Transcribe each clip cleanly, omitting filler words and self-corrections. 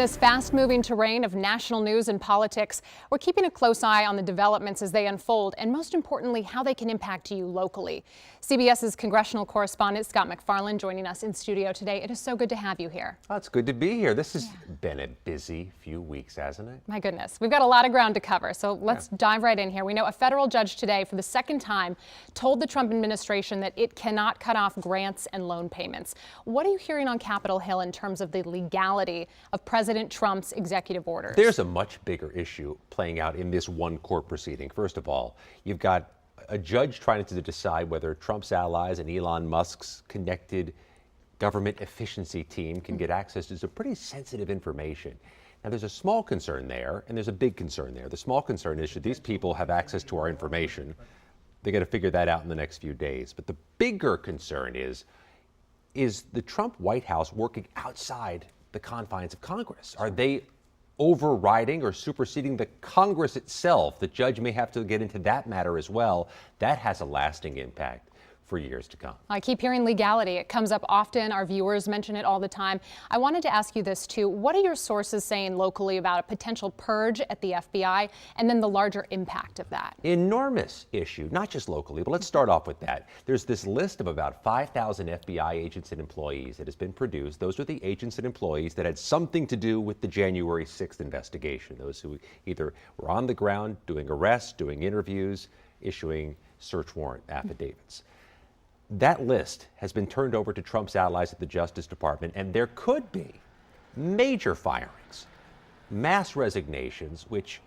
This fast-moving terrain of national news and politics, we're keeping a close eye on the developments as they unfold, and most importantly, how they can impact you locally. CBS's congressional correspondent Scott Macfarlane joining us in studio today. It is so good to have you here. Oh, it's good to be here. This has been a busy few weeks, hasn't it? My goodness, we've got a lot of ground to cover, so let's dive right in here. We know a federal judge today, for the second time, told the Trump administration that it cannot cut off grants and loan payments. What are you hearing on Capitol Hill in terms of the legality of President Trump's executive orders? There's a much bigger issue playing out in this one court proceeding. First of all, you've got a judge trying to decide whether Trump's allies and Elon Musk's connected government efficiency team can get access to some pretty sensitive information. Now, there's a small concern there, and there's a big concern there. The small concern is, should these people have access to our information? They're going to figure that out in the next few days. But the bigger concern is the Trump White House working outside the confines of Congress? Are they overriding or superseding the Congress itself? The judge may have to get into that matter as well. That has a lasting impact for years to come. I keep hearing legality. It comes up often. Our viewers mention it all the time. I wanted to ask you this too. What are your sources saying locally about a potential purge at the FBI and then the larger impact of that? Enormous issue, not just locally, but let's start off with that. There's this list of about 5,000 FBI agents and employees that has been produced. Those are the agents and employees that had something to do with the January 6th investigation. Those who either were on the ground doing arrests, doing interviews, issuing search warrant affidavits. That list has been turned over to Trump's allies at the Justice Department, and there could be major firings, mass resignations, which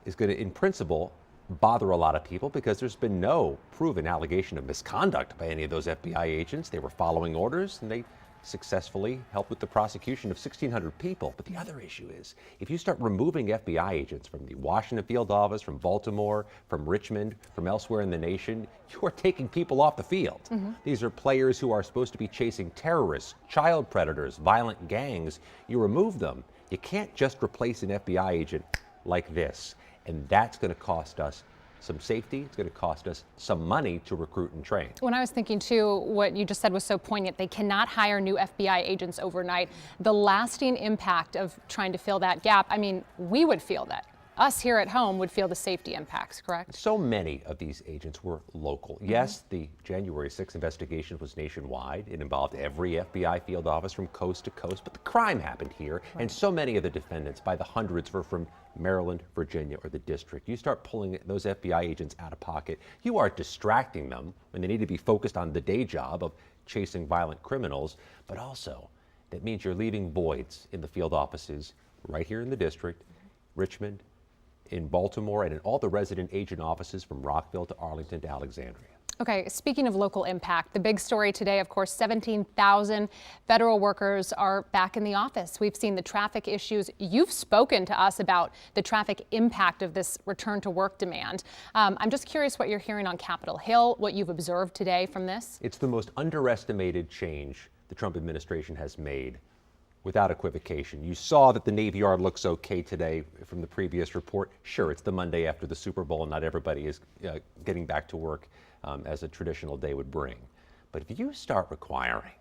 is going to, in principle, bother a lot of people because there's been no proven allegation of misconduct by any of those FBI agents. They were following orders, and they successfully helped with the prosecution of 1,600 people. But the other issue is, if you start removing FBI agents from the Washington field office, from Baltimore, from Richmond, from elsewhere in the nation, you are taking people off the field. These are players who are supposed to be chasing terrorists, child predators, violent gangs. You remove them. You can't just replace an FBI agent like this. And that's going to cost us some safety. It's going to cost us some money to recruit and train. When I was thinking too, what you just said was so poignant. They cannot hire new FBI agents overnight. The lasting impact of trying to fill that gap, I mean, we would feel that. Us here at home would feel the safety impacts, correct? So many of these agents were local. Yes, the January 6th investigation was nationwide. It involved every FBI field office from coast to coast, but the crime happened here, and so many of the defendants, by the hundreds, were from Maryland, Virginia, or the district. You start pulling those FBI agents out of pocket, you are distracting them when they need to be focused on the day job of chasing violent criminals, but also that means you're leaving voids in the field offices right here in the district, Richmond, in Baltimore, and in all the resident agent offices from Rockville to Arlington to Alexandria. Okay, speaking of local impact, the big story today, of course, 17,000 federal workers are back in the office. We've seen the traffic issues. You've spoken to us about the traffic impact of this return to work demand. I'm just curious what you're hearing on Capitol Hill, what you've observed today from this. It's the most underestimated change the Trump administration has made, without equivocation. You saw that the Navy Yard looks okay today from the previous report. Sure, it's the Monday after the Super Bowl, and not everybody is getting back to work as a traditional day would bring. But if you start requiring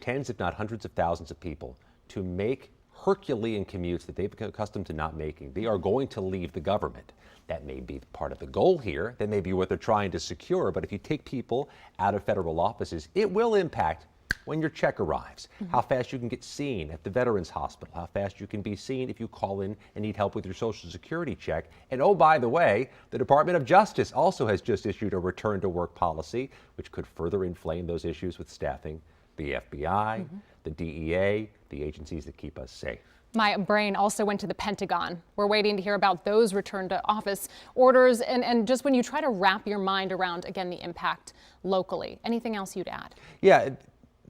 tens, if not hundreds of thousands of people to make Herculean commutes that they've become accustomed to not making, they are going to leave the government. That may be part of the goal here. That may be what they're trying to secure. But if you take people out of federal offices, it will impact when your check arrives, how fast you can get seen at the Veterans Hospital, how fast you can be seen if you call in and need help with your Social Security check. And oh, by the way, the Department of Justice also has just issued a return to work policy, which could further inflame those issues with staffing the FBI, the DEA, the agencies that keep us safe. My brain also went to the Pentagon. We're waiting to hear about those return to office orders and just when you try to wrap your mind around, again, the impact locally. Anything else you'd add? Yeah.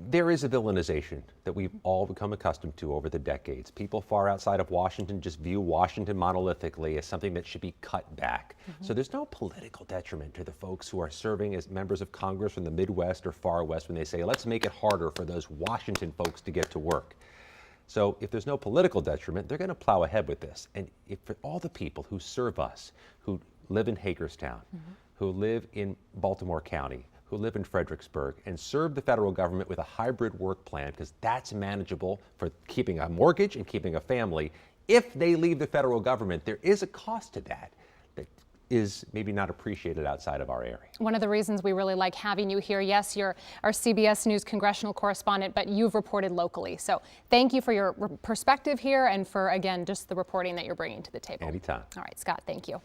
There is a villainization that we've all become accustomed to over the decades. People far outside of Washington just view Washington monolithically as something that should be cut back. So there's no political detriment to the folks who are serving as members of Congress from the Midwest or Far West when they say, let's make it harder for those Washington folks to get to work. So if there's no political detriment, they're going to plow ahead with this. And if for all the people who serve us, who live in Hagerstown, who live in Baltimore County, who live in Fredericksburg and serve the federal government with a hybrid work plan, because that's manageable for keeping a mortgage and keeping a family. If they leave the federal government, there is a cost to that that is maybe not appreciated outside of our area. One of the reasons we really like having you here, yes, you're our CBS News congressional correspondent, but you've reported locally. So thank you for your perspective here and for, again, just the reporting that you're bringing to the table. Anytime. All right, Scott, thank you.